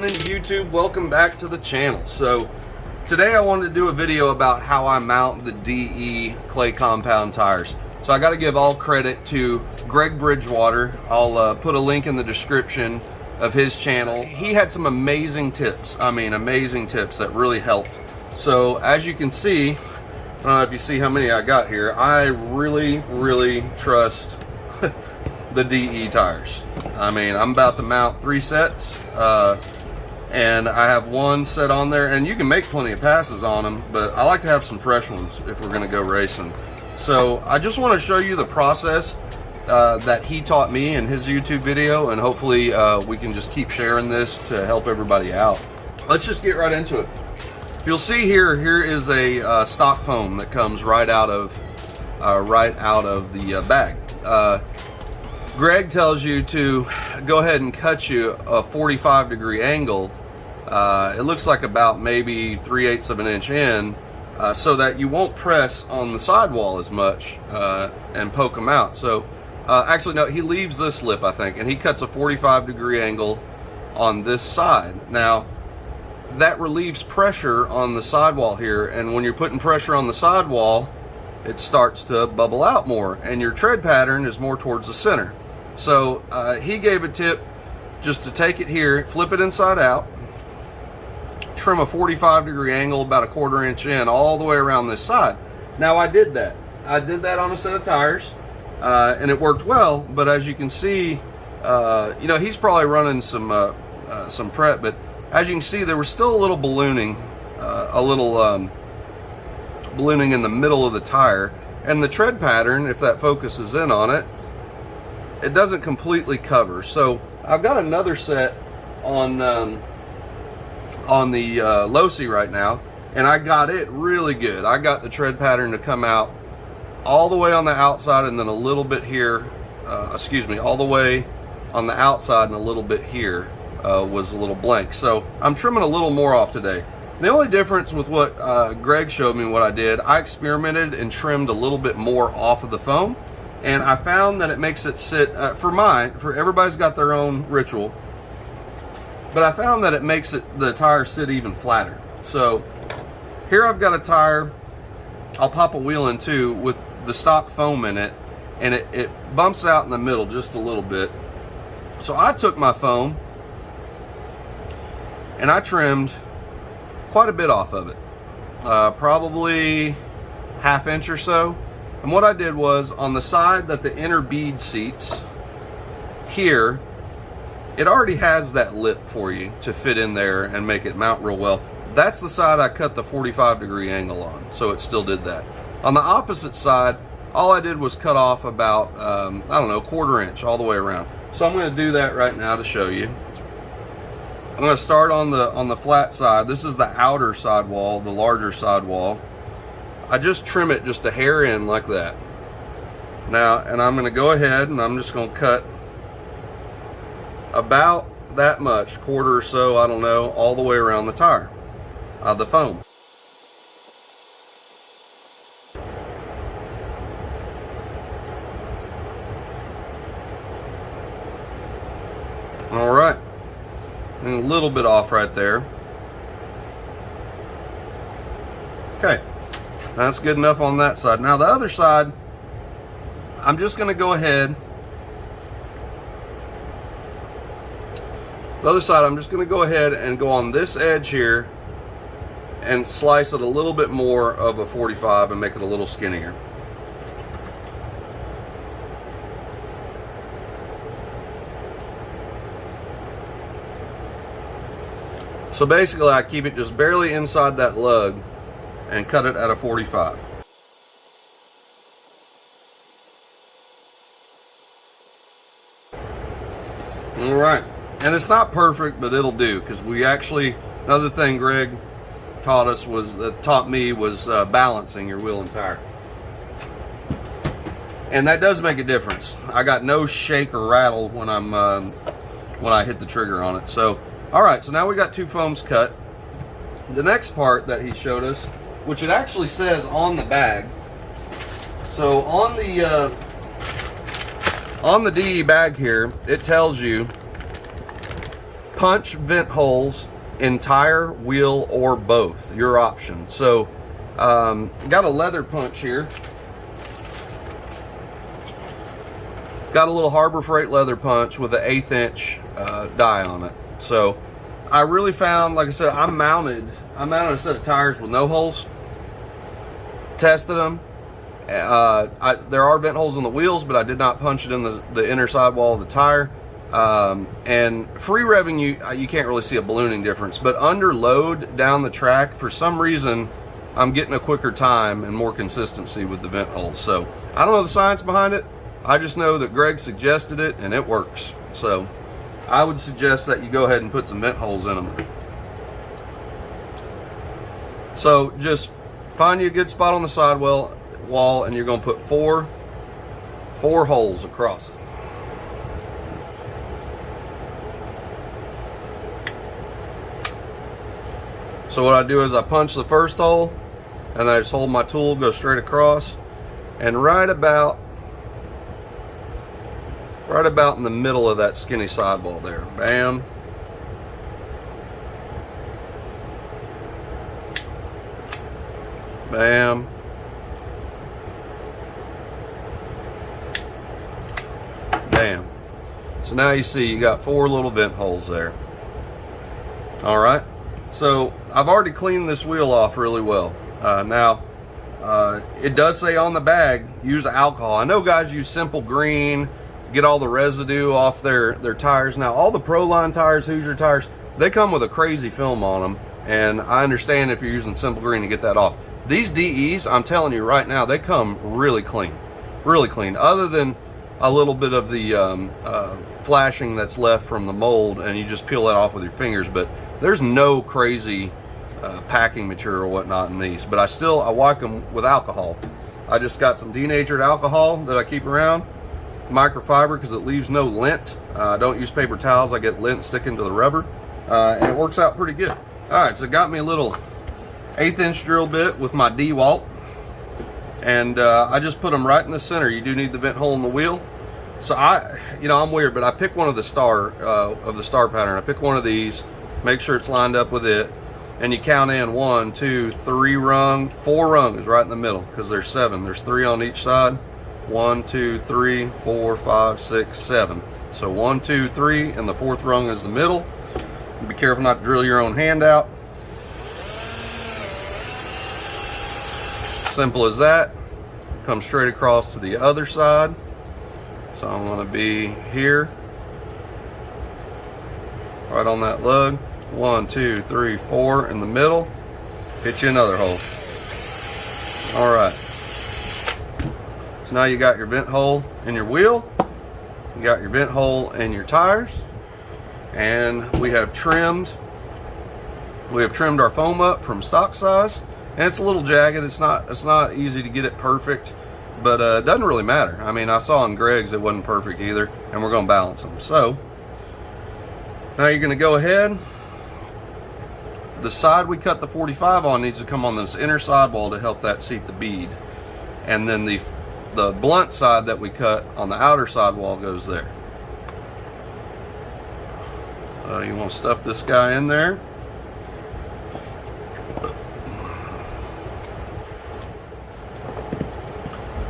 happening, YouTube? Welcome back to the channel. So today I wanted to do a video about how I mount the DE clay compound tires. So I got to give all credit to Greg Bridgewater. I'll put a link in the description of his channel. He had some amazing tips. I mean, amazing tips that really helped. So as you can see, I don't know if you see how many I got here, I really trust the DE tires. I mean, I'm about to mount 3 sets, and I have 1 set on there, and you can make plenty of passes on them, but I like to have some fresh ones if we're gonna go racing. So I just want to show you the process that he taught me in his YouTube video, and hopefully we can just keep sharing this to help everybody out. Let's just get right into it. You'll see here is a stock foam that comes right out of the bag. Greg tells you to go ahead and cut you a 45-degree angle. It looks like about maybe 3/8 of an inch in, so that you won't press on the sidewall as much and poke them out. So actually no, he leaves this lip, I think, and he cuts a 45-degree angle on this side. Now that relieves pressure on the sidewall here, and when you're putting pressure on the sidewall, it starts to bubble out more, and your tread pattern is more towards the center. So he gave a tip just to take it here, flip it inside out, trim a 45-degree angle about a 1/4 inch in all the way around this side. Now I did that on a set of tires, and it worked well. But as you can see, you know, he's probably running some prep, but as you can see, there was still a little ballooning, ballooning in the middle of the tire, and the tread pattern, if that focuses in on it, it doesn't completely cover. So I've got another set on the Losi right now, and I got it really good. I got the tread pattern to come out all the way on the outside, and then a little bit here, all the way on the outside, and a little bit here was a little blank. So I'm trimming a little more off today. The only difference with what Greg showed me what I did, I experimented and trimmed a little bit more off of the foam, and I found that it makes it sit, for everybody's got their own ritual, but I found that it makes the tire sit even flatter. So here I've got a tire, I'll pop a wheel in too, with the stock foam in it, and it bumps out in the middle just a little bit. So I took my foam and I trimmed quite a bit off of it, probably 1/2 inch or so. And what I did was, on the side that the inner bead seats here, it already has that lip for you to fit in there and make it mount real well. That's the side I cut the 45-degree angle on, so it still did that. On the opposite side, all I did was cut off about, I don't know, 1/4 inch all the way around. So I'm going to do that right now to show you. I'm going to start on the flat side. This is the outer sidewall, the larger sidewall. I just trim it just a hair in like that. Now, and I'm going to go ahead and I'm just going to cut about that much, 1/4 or so, I don't know, all the way around the tire, the foam. All right, and a little bit off right there. Okay. That's good enough on that side. Now the other side, I'm just going to go ahead. The other side, I'm just going to go ahead and go on this edge here and slice it a little bit more of a 45 and make it a little skinnier. So basically I keep it just barely inside that lug and cut it at a 45. All right, and it's not perfect, but it'll do, because we actually, another thing Greg taught me was balancing your wheel and tire, and that does make a difference. I got no shake or rattle when I hit the trigger on it. So all right, so now we got 2 foams cut. The next part that he showed us, which it actually says on the bag. So on the DE bag here, it tells you punch vent holes in tire, wheel, or both, your option. So got a leather punch here. Got a little Harbor Freight leather punch with an 1/8 inch die on it. So I really found, like I said, I mounted a set of tires with no holes, tested them. There are vent holes in the wheels, but I did not punch it in the inner sidewall of the tire. And free revving, you can't really see a ballooning difference, but under load down the track, for some reason, I'm getting a quicker time and more consistency with the vent holes. So I don't know the science behind it. I just know that Greg suggested it and it works. So I would suggest that you go ahead and put some vent holes in them. So just find you a good spot on the sidewall and you're going to put four holes across it. So what I do is I punch the first hole and then I just hold my tool, go straight across, and right about in the middle of that skinny sidewall there. Bam. Bam. Bam. So now you see you got 4 little vent holes there. All right. So I've already cleaned this wheel off really well. Now, it does say on the bag, use alcohol. I know guys use Simple Green, get all the residue off their tires. Now, all the Proline tires, Hoosier tires, they come with a crazy film on them. And I understand if you're using Simple Green to get that off. These DEs, I'm telling you right now, they come really clean. Really clean. Other than a little bit of the flashing that's left from the mold, and you just peel that off with your fingers. But there's no crazy packing material or whatnot in these, but I wipe them with alcohol. I just got some denatured alcohol that I keep around, microfiber, because it leaves no lint. I don't use paper towels. I get lint sticking to the rubber, and it works out pretty good. All right, so it got me a little 1/8 inch drill bit with my DeWalt, and I just put them right in the center. You do need the vent hole in the wheel. So I'm weird, but I pick one of the star pattern. I pick one of these, make sure it's lined up with it, and you count in 1, 2, 3 rung, 4 rungs right in the middle, because there's 7. There's 3 on each side. 1, 2, 3, 4, 5, 6, 7. So 1, 2, 3, and the 4th rung is the middle. Be careful not to drill your own hand out. Simple as that. Come straight across to the other side. So I'm going to be here, right on that lug. 1, 2, 3, 4 in the middle. Hit you another hole. All right. So now you got your vent hole in your wheel. You got your vent hole in your tires, and we have trimmed our foam up from stock size, and it's a little jagged. It's not easy to get it perfect, but it doesn't really matter. I mean, I saw in Greg's it wasn't perfect either, and we're going to balance them. So now you're going to go ahead. The side we cut the 45 on needs to come on this inner sidewall to help that seat the bead, and then the blunt side that we cut on the outer sidewall goes there. You want to stuff this guy in there.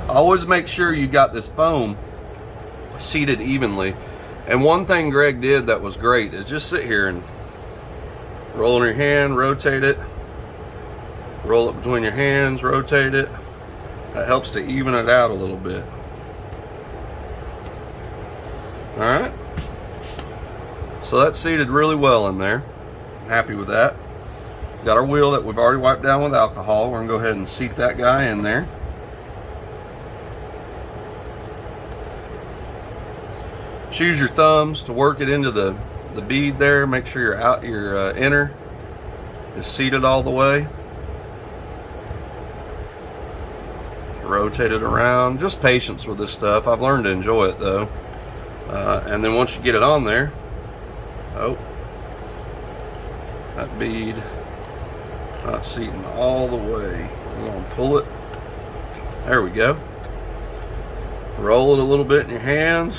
Always make sure you got this foam seated evenly. And one thing Greg did that was great is just sit here and roll in your hand, rotate it, roll it between your hands, rotate it. That helps to even it out a little bit. All right. So that's seated really well in there. Happy with that. Got our wheel that we've already wiped down with alcohol. We're gonna go ahead and seat that guy in there. Just use your thumbs to work it into the bead there. Make sure your inner is seated all the way. Rotate it around. Just patience with this stuff. I've learned to enjoy it though. And then once you get it on there, oh, that bead not seating all the way. We're gonna pull it. There we go. Roll it a little bit in your hands.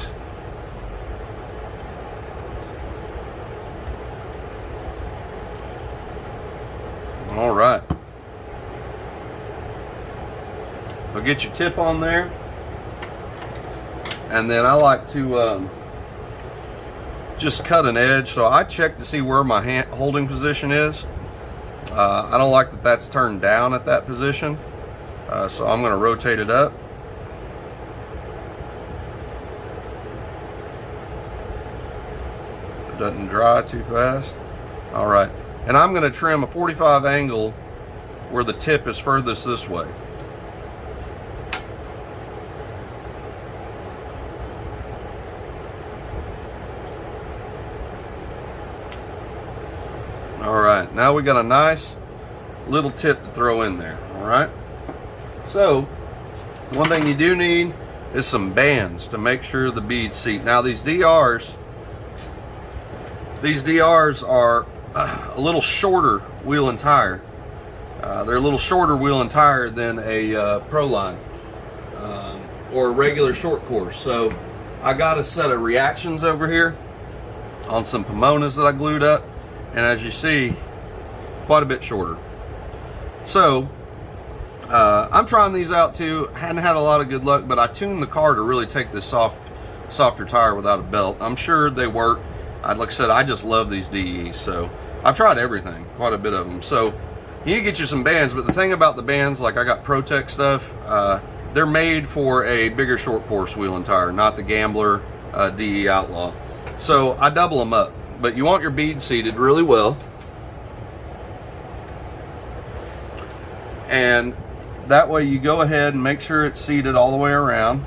get your tip on there, and then I like to just cut an edge. So I check to see where my hand holding position is. I don't like that that's turned down at that position, so I'm going to rotate it up. It doesn't dry too fast. All right, and I'm going to trim a 45 angle where the tip is furthest this way. All right, now we got a nice little tip to throw in there. All right, so one thing you do need is some bands to make sure the beads seat. Now these DRs are a little shorter wheel and tire. They're a little shorter wheel and tire than a Pro Line or a regular short course. So I got a set of reactions over here on some Pomonas that I glued up, and as you see, quite a bit shorter. So I'm trying these out too. Hadn't had a lot of good luck, but I tuned the car to really take this softer tire without a belt. I'm sure they work. Like I said, I just love these DEs, so I've tried everything, quite a bit of them. So you need to get you some bands, but the thing about the bands, like I got Protec stuff, they're made for a bigger short course wheel and tire, not the Gambler DE Outlaw. So I double them up, but you want your bead seated really well. And that way you go ahead and make sure it's seated all the way around,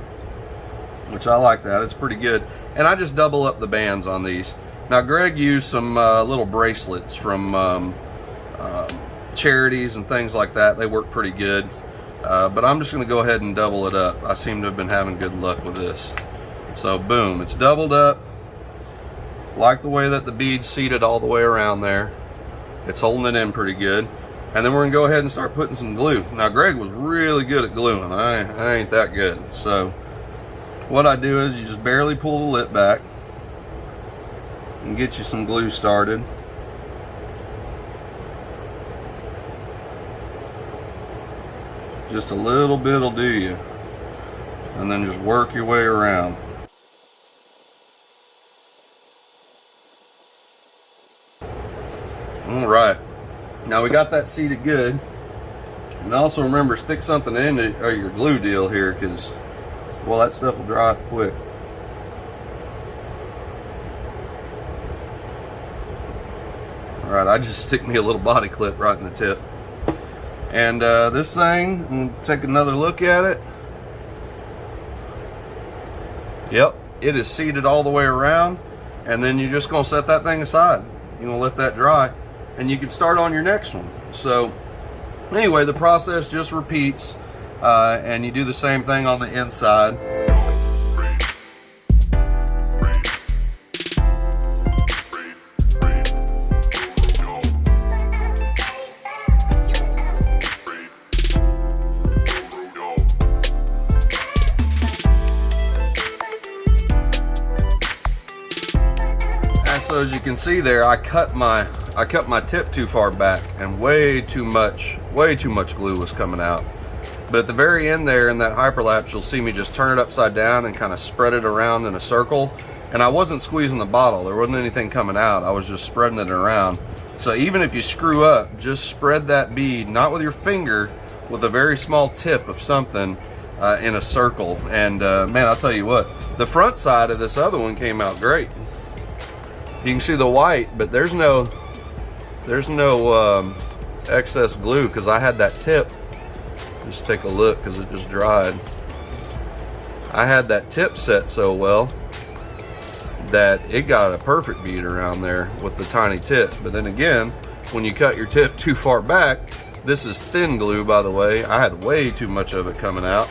which I like that, it's pretty good. And I just double up the bands on these. Now Greg used some little bracelets from charities and things like that. They work pretty good, but I'm just going to go ahead and double it up. I seem to have been having good luck with this. So boom, it's doubled up. Like the way that the bead's seated all the way around there. It's holding it in pretty good. And then we're going to go ahead and start putting some glue. Now Greg was really good at gluing. I ain't that good. So what I do is you just barely pull the lip back and get you some glue started. Just a little bit will do you, and then just work your way around. All right, now we got that seated good. And also remember, stick something in your glue deal here, because well, that stuff will dry up quick. All right, I just stick me a little body clip right in the tip. And this thing, I'm gonna take another look at it. Yep, it is seated all the way around. And then you're just gonna set that thing aside. You're gonna let that dry, and you can start on your next one. So anyway, the process just repeats, and you do the same thing on the inside. So as you can see there, I cut my tip too far back, and way too much glue was coming out. But at the very end there in that hyperlapse, you'll see me just turn it upside down and kind of spread it around in a circle. And I wasn't squeezing the bottle, there wasn't anything coming out, I was just spreading it around. So even if you screw up, just spread that bead, not with your finger, with a very small tip of something in a circle. And man, I'll tell you what, the front side of this other one came out great. You can see the white, but there's no excess glue because I had that tip. Just take a look because it just dried. I had that tip set so well that it got a perfect bead around there with the tiny tip. But then again, when you cut your tip too far back, this is thin glue, by the way. I had way too much of it coming out,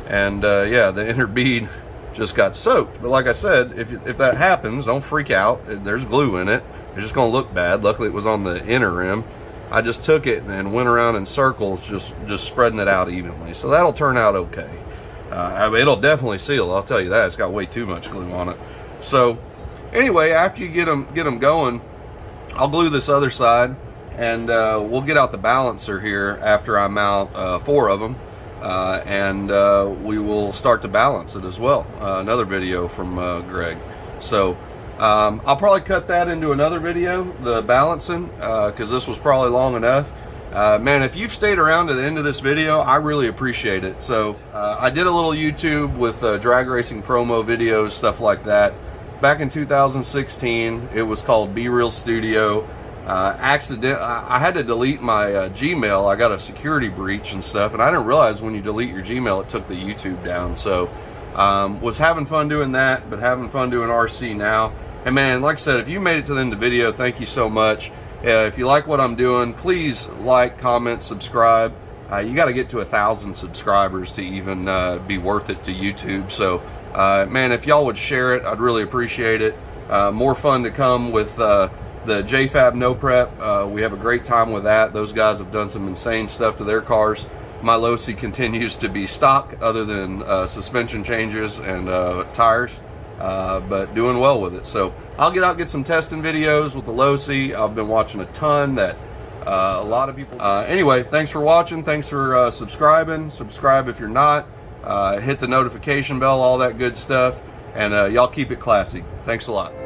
and yeah, the inner bead just got soaked. But like I said, if that happens, don't freak out. There's glue in it. It's just gonna look bad. Luckily it was on the inner rim. I just took it and went around in circles, just spreading it out evenly. So that'll turn out okay. I mean, it'll definitely seal, I'll tell you that. It's got way too much glue on it. So anyway, after you get them going, I'll glue this other side, and we'll get out the balancer here after I mount 4 of them. and we will start to balance it as well. Another video from Greg. So I'll probably cut that into another video, the balancing, because this was probably long enough. Man, if you've stayed around to the end of this video, I really appreciate it. So I did a little YouTube with drag racing promo videos, stuff like that. Back in 2016, it was called Be Real Studio. I had to delete my Gmail. I got a security breach and stuff, and I didn't realize when you delete your Gmail, it took the YouTube down. So was having fun doing that, but having fun doing RC now. And man, like I said, if you made it to the end of the video, thank you so much. If you like what I'm doing, please like, comment, subscribe. You got to get to 1,000 subscribers to even be worth it to YouTube. So, man, if y'all would share it, I'd really appreciate it. More fun to come with the JFab No Prep. We have a great time with that. Those guys have done some insane stuff to their cars. My Losi continues to be stock, other than suspension changes and tires, but doing well with it. So I'll get some testing videos with the Losi. I've been watching a ton that a lot of people. Anyway, thanks for watching. Thanks for subscribing. Subscribe if you're not. Hit the notification bell, all that good stuff. And y'all keep it classy. Thanks a lot.